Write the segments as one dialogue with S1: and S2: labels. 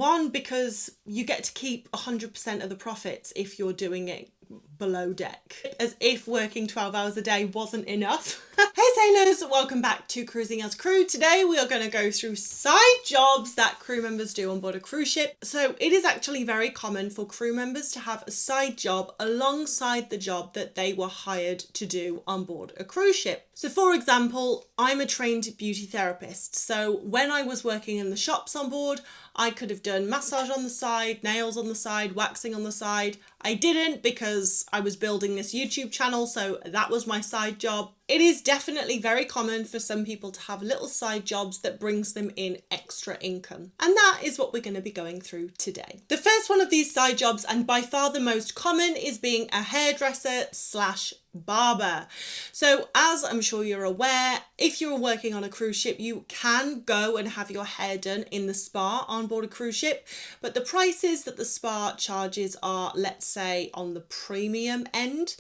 S1: one, because you get to keep 100% of the profits if you're doing it below deck, as if working 12 hours a day wasn't enough. Hey sailors, welcome back to Cruising as Crew. Today we are going to go through side jobs that crew members do on board a cruise ship. So it is actually very common for crew members to have a side job alongside the job that they were hired to do on board a cruise ship. So for example, I'm a trained beauty therapist. So when I was working in the shops on board, I could have done massage on the side, nails on the side, waxing on the side. I didn't because I was building this YouTube channel, so that was my side job. It is definitely very common for some people to have little side jobs that brings them in extra income. And that is what we're going to be going through today. The first one of these side jobs, and by far the most common, is being a hairdresser slash barber. So as I'm sure you're aware, if you're working on a cruise ship, you can go and have your hair done in the spa on board a cruise ship, but the prices that the spa charges are, let's say, on the premium end.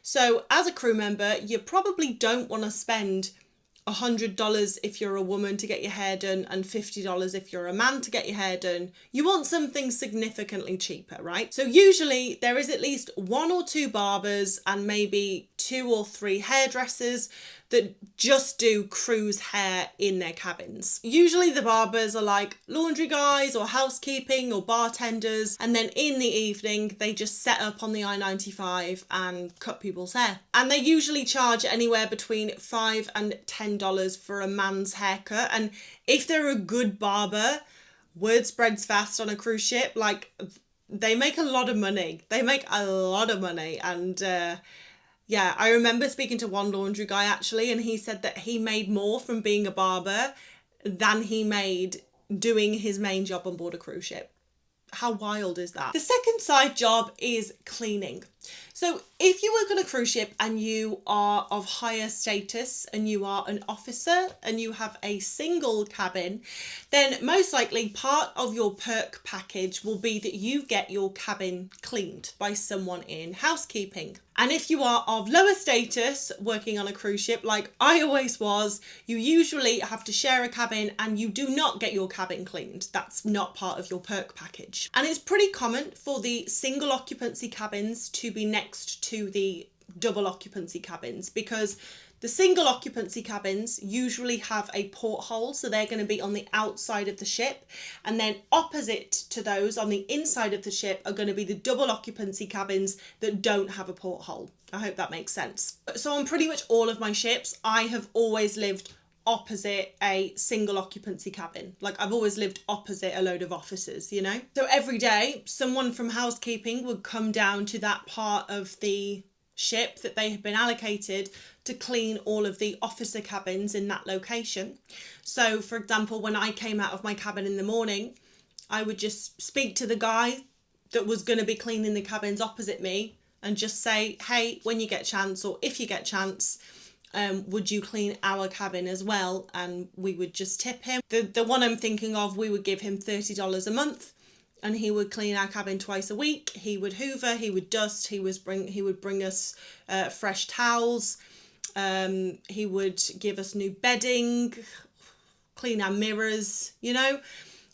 S1: So as a crew member, you probably don't want to spend $100 if you're a woman to get your hair done and $50 if you're a man to get your hair done. You want something significantly cheaper, right? So usually there is at least 1 or 2 barbers and maybe 2 or 3 hairdressers that just do cruise hair in their cabins. Usually the barbers are like laundry guys or housekeeping or bartenders, and then in the evening they just set up on the I-95 and cut people's hair. And they usually charge anywhere between $5 and $10 for a man's haircut. And if they're a good barber, word spreads fast on a cruise ship. Like, they make a lot of money. They make a lot of money. And yeah, I remember speaking to one laundry guy actually, and he said that he made more from being a barber than he made doing his main job on board a cruise ship. How wild is that? The second side job is cleaning. So if you work on a cruise ship and you are of higher status and you are an officer and you have a single cabin, then most likely part of your perk package will be that you get your cabin cleaned by someone in housekeeping. And if you are of lower status working on a cruise ship, like I always was, you usually have to share a cabin and you do not get your cabin cleaned. That's not part of your perk package. And it's pretty common for the single occupancy cabins to be next to the double occupancy cabins, because the single occupancy cabins usually have a porthole, so they're going to be on the outside of the ship, and then opposite to those on the inside of the ship are going to be the double occupancy cabins that don't have a porthole. I hope that makes sense. So on pretty much all of my ships, I have always lived opposite a single occupancy cabin. Like, I've always lived opposite a load of officers, you know? So every day someone from housekeeping would come down to that part of the ship that they had been allocated to clean all of the officer cabins in that location. So for example, when I came out of my cabin in the morning, I would just speak to the guy that was going to be cleaning the cabins opposite me and just say, hey, when you get a chance, or if you get a chance, would you clean our cabin as well? And we would just tip him. The one I'm thinking of, we would give him $30 a month, and he would clean our cabin twice a week. He would hoover, he would dust, he would bring us fresh towels. He would give us new bedding, clean our mirrors, you know.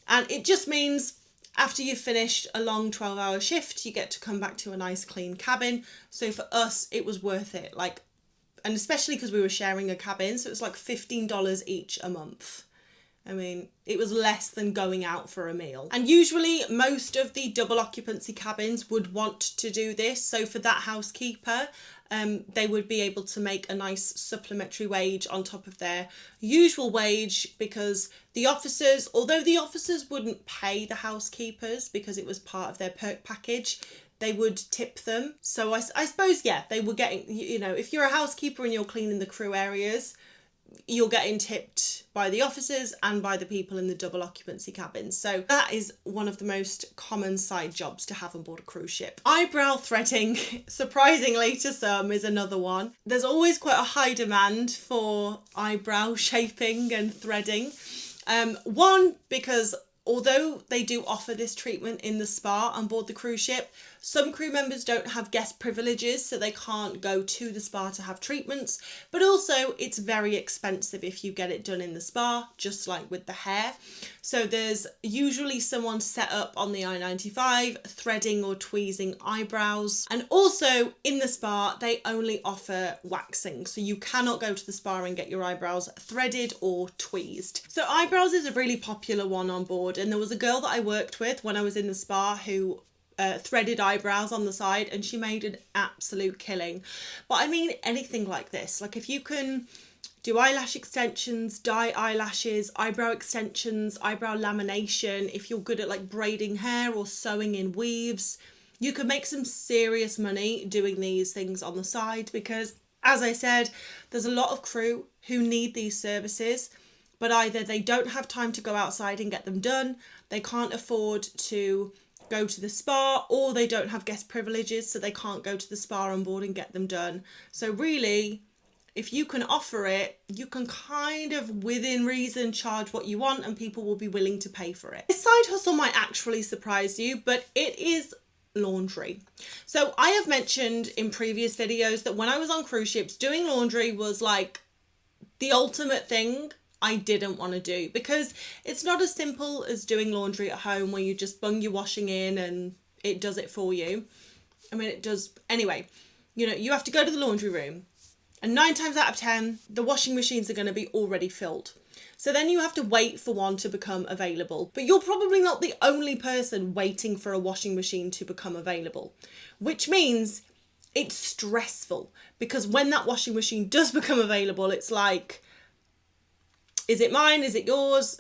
S1: And it just means after you've finished a long 12-hour shift, you get to come back to a nice clean cabin. So for us, it was worth it. Like, and especially because we were sharing a cabin, so it was like $15 each a month. I mean, it was less than going out for a meal. And usually most of the double occupancy cabins would want to do this. So for that housekeeper, they would be able to make a nice supplementary wage on top of their usual wage, because the officers, although the officers wouldn't pay the housekeepers because it was part of their perk package, they would tip them. So I suppose, yeah, they were getting, you know, if you're a housekeeper and you're cleaning the crew areas, you're getting tipped by the officers and by the people in the double occupancy cabins. So that is one of the most common side jobs to have on board a cruise ship. Eyebrow threading, surprisingly to some, is another one. There's always quite a high demand for eyebrow shaping and threading. One, because although they do offer this treatment in the spa on board the cruise ship, some crew members don't have guest privileges, so they can't go to the spa to have treatments. But also it's very expensive if you get it done in the spa, just like with the hair. So there's usually someone set up on the I-95 threading or tweezing eyebrows. And also in the spa, they only offer waxing. So you cannot go to the spa and get your eyebrows threaded or tweezed. So eyebrows is a really popular one on board. And there was a girl that I worked with when I was in the spa who threaded eyebrows on the side, and she made an absolute killing. But I mean, anything like this, like if you can do eyelash extensions, dye eyelashes, eyebrow extensions, eyebrow lamination, if you're good at like braiding hair or sewing in weaves, you could make some serious money doing these things on the side, because as I said, there's a lot of crew who need these services, but either they don't have time to go outside and get them done, they can't afford to go to the spa, or they don't have guest privileges, so they can't go to the spa on board and get them done. So really, if you can offer it, you can kind of within reason charge what you want and people will be willing to pay for it. This side hustle might actually surprise you, but it is laundry. So I have mentioned in previous videos that when I was on cruise ships, doing laundry was like the ultimate thing I didn't want to do, because it's not as simple as doing laundry at home where you just bung your washing in and it does it for you. I mean, it does anyway. You know, you have to go to the laundry room, and 9 times out of 10, the washing machines are going to be already filled. So then you have to wait for one to become available. But you're probably not the only person waiting for a washing machine to become available, which means it's stressful, because when that washing machine does become available, it's like, is it mine? Is it yours?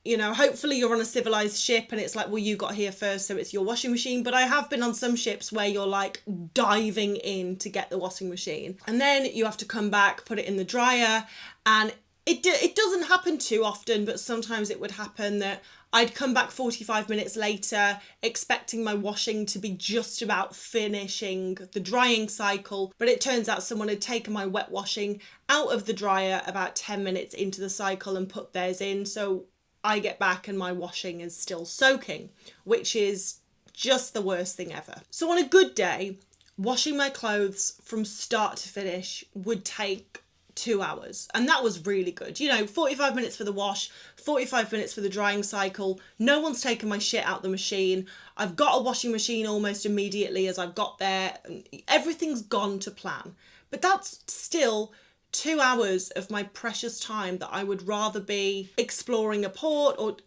S1: You know, hopefully you're on a civilized ship and it's like, well, you got here first, so it's your washing machine. But I have been on some ships where you're like diving in to get the washing machine, and then you have to come back, put it in the dryer. And it doesn't happen too often, but sometimes it would happen that I'd come back 45 minutes later expecting my washing to be just about finishing the drying cycle, but it turns out someone had taken my wet washing out of the dryer about 10 minutes into the cycle and put theirs in. So I get back and my washing is still soaking, which is just the worst thing ever. So on a good day, washing my clothes from start to finish would take 2 hours, and that was really good. You know, 45 minutes for the wash, 45 minutes for the drying cycle. No one's taken my shit out the machine. I've got a washing machine almost immediately as I've got there. Everything's gone to plan. But that's still 2 hours of my precious time that I would rather be exploring a port, or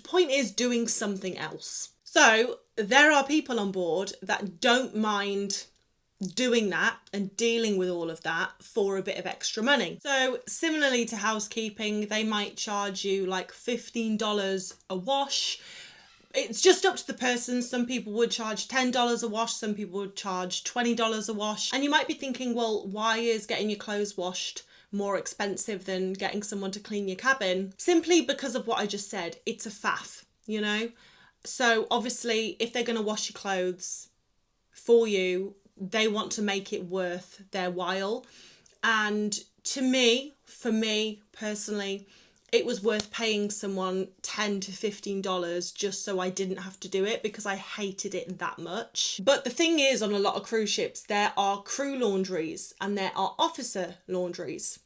S1: point is doing something else. So there are people on board that don't mind doing that and dealing with all of that for a bit of extra money. So similarly to housekeeping, they might charge you like $15 a wash. It's just up to the person. Some people would charge $10 a wash, some people would charge $20 a wash. And you might be thinking, well, why is getting your clothes washed more expensive than getting someone to clean your cabin? Simply because of what I just said. It's a faff, you know? So obviously if they're going to wash your clothes for you, they want to make it worth their while. And for me personally, it was worth paying someone $10 to $15 just so I didn't have to do it, because I hated it that much. But the thing is, on a lot of cruise ships, there are crew laundries and there are officer laundries.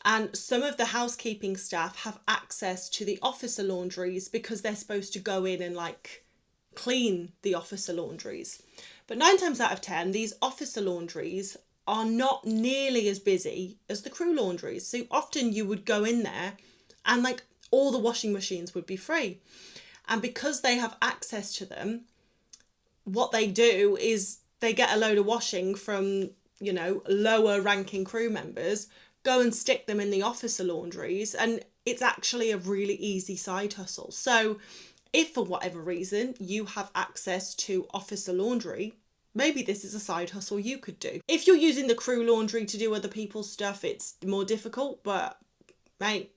S1: And some of the housekeeping staff have access to the officer laundries because they're supposed to go in and like clean the officer laundries. But 9 times out of 10, these officer laundries are not nearly as busy as the crew laundries. So often you would go in there and like all the washing machines would be free. And because they have access to them, what they do is they get a load of washing from, you know, lower ranking crew members, go and stick them in the officer laundries. And it's actually a really easy side hustle. So if for whatever reason you have access to officer laundry, maybe this is a side hustle you could do. If you're using the crew laundry to do other people's stuff, it's more difficult, but mate,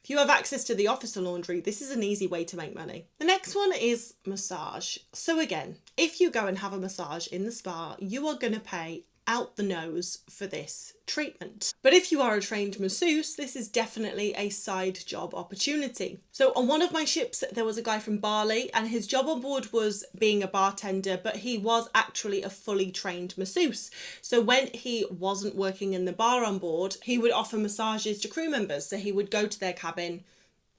S1: if you have access to the officer laundry, this is an easy way to make money. The next one is massage. So again, if you go and have a massage in the spa, you are going to pay out the nose for this treatment. But if you are a trained masseuse, this is definitely a side job opportunity. So on one of my ships, there was a guy from Bali, and his job on board was being a bartender, but he was actually a fully trained masseuse. So when he wasn't working in the bar on board, he would offer massages to crew members. So he would go to their cabin,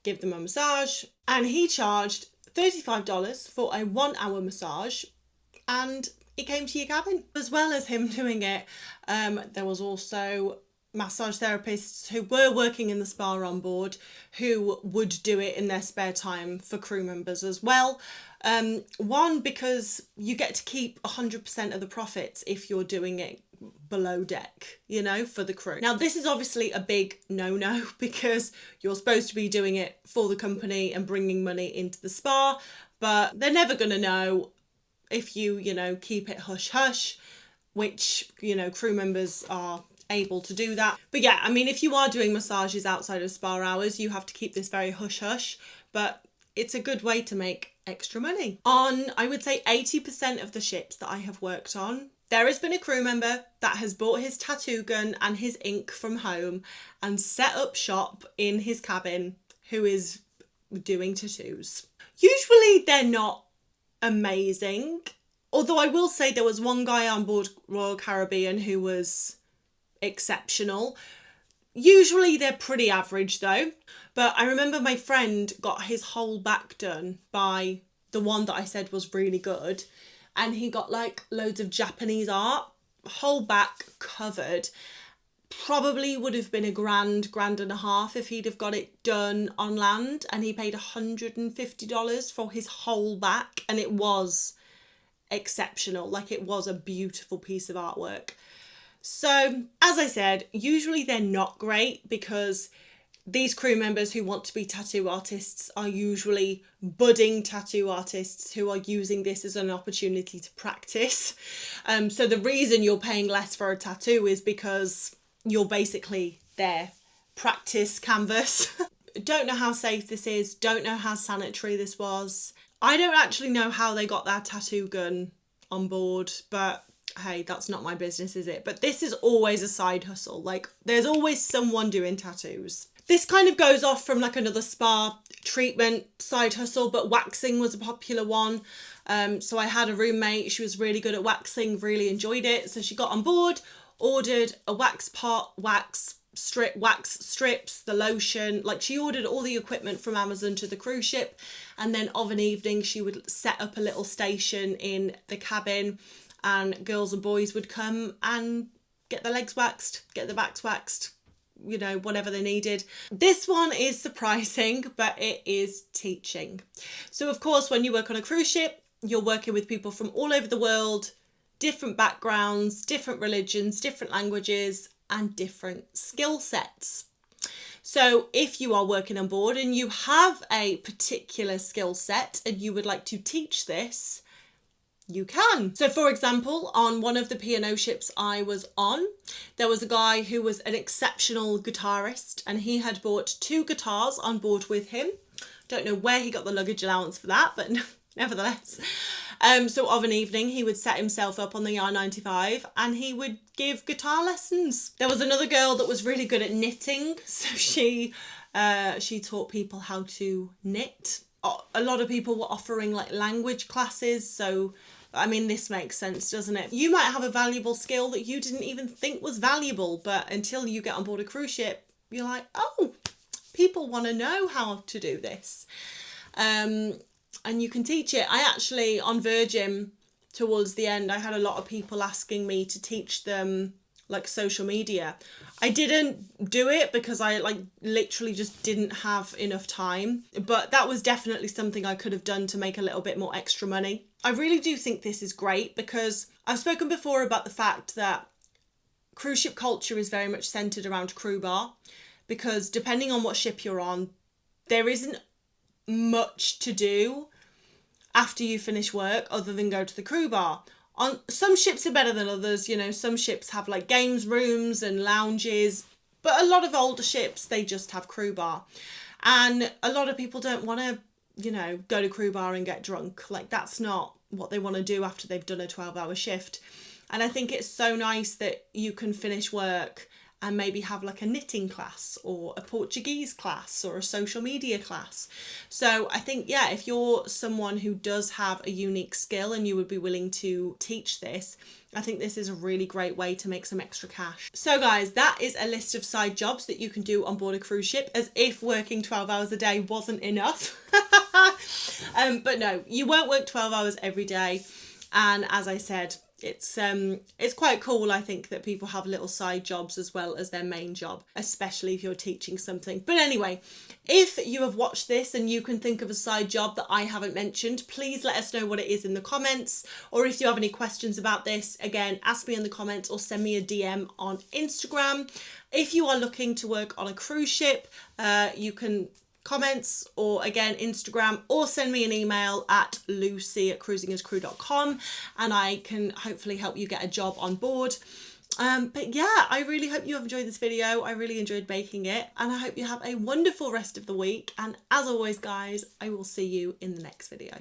S1: give them a massage, and he charged $35 for a 1 hour massage, and it came to your cabin. As well as him doing it, there was also massage therapists who were working in the spa on board who would do it in their spare time for crew members as well. One, because you get to keep 100% of the profits if you're doing it below deck, you know, for the crew. Now, this is obviously a big no-no because you're supposed to be doing it for the company and bringing money into the spa, but they're never going to know if you know, keep it hush-hush, which, you know, crew members are able to do that. But yeah, I mean, if you are doing massages outside of spa hours, you have to keep this very hush-hush, but it's a good way to make extra money. On, I would say, 80% of the ships that I have worked on, there has been a crew member that has bought his tattoo gun and his ink from home and set up shop in his cabin who is doing tattoos. Usually they're not amazing, although I will say there was one guy on board Royal Caribbean who was exceptional. Usually they're pretty average though, but I remember my friend got his whole back done by the one that I said was really good, and he got like loads of Japanese art, whole back covered. Probably would have been a grand and a half if he'd have got it done on land, and he paid $150 for his whole back, and it was exceptional. Like, it was a beautiful piece of artwork. So as I said, usually they're not great because these crew members who want to be tattoo artists are usually budding tattoo artists who are using this as an opportunity to practice. So the reason you're paying less for a tattoo is because you're basically their practice canvas. Don't know how safe this is, don't know how sanitary this was. I don't actually know how they got their tattoo gun on board, but hey, that's not my business, is it? But this is always a side hustle. Like, there's always someone doing tattoos. This kind of goes off from like another spa treatment side hustle, but waxing was a popular one. So I had a roommate, she was really good at waxing, really enjoyed it. So she got on board, ordered a wax pot, wax strips, the lotion. Like, she ordered all the equipment from Amazon to the cruise ship, and then of an evening she would set up a little station in the cabin, and girls and boys would come and get their legs waxed, get their backs waxed, you know, whatever they needed. This one is surprising, but it is teaching. So of course, when you work on a cruise ship, you're working with people from all over the world, different backgrounds, different religions, different languages, and different skill sets. So if you are working on board and you have a particular skill set and you would like to teach this, you can. So for example, on one of the P&O ships I was on, there was a guy who was an exceptional guitarist, and he had bought 2 guitars on board with him. Don't know where he got the luggage allowance for that, but nevertheless. So of an evening, he would set himself up on the R95 and he would give guitar lessons. There was another girl that was really good at knitting, so she taught people how to knit. A lot of people were offering like language classes, so I mean, this makes sense, doesn't it? You might have a valuable skill that you didn't even think was valuable, but until you get on board a cruise ship, you're like, oh, people want to know how to do this. And you can teach it. I actually, on Virgin, towards the end, I had a lot of people asking me to teach them like social media. I didn't do it because I like literally just didn't have enough time, but that was definitely something I could have done to make a little bit more extra money. I really do think this is great because I've spoken before about the fact that cruise ship culture is very much centered around crew bar, because depending on what ship you're on, there isn't much to do after you finish work other than go to the crew bar. On some ships are better than others, you know, some ships have like games rooms and lounges, but a lot of older ships, they just have crew bar. And a lot of people don't want to, you know, go to crew bar and get drunk. Like, that's not what they want to do after they've done a 12-hour shift. And I think it's so nice that you can finish work and maybe have like a knitting class or a Portuguese class or a social media class. So I think, yeah, if you're someone who does have a unique skill and you would be willing to teach this, I think this is a really great way to make some extra cash. So guys, that is a list of side jobs that you can do on board a cruise ship, as if working 12 hours a day wasn't enough. But no, you won't work 12 hours every day. And as I said, it's quite cool, I think, that people have little side jobs as well as their main job, especially if you're teaching something. But anyway, if you have watched this and you can think of a side job that I haven't mentioned, please let us know what it is in the comments. Or if you have any questions about this, again, ask me in the comments or send me a DM on Instagram. If you are looking to work on a cruise ship, you can comments or again Instagram, or send me an email at lucy@cruisingascrew.com and I can hopefully help you get a job on board. But yeah, I really hope you have enjoyed this video. I really enjoyed making it, and I hope you have a wonderful rest of the week, and as always guys, I will see you in the next video.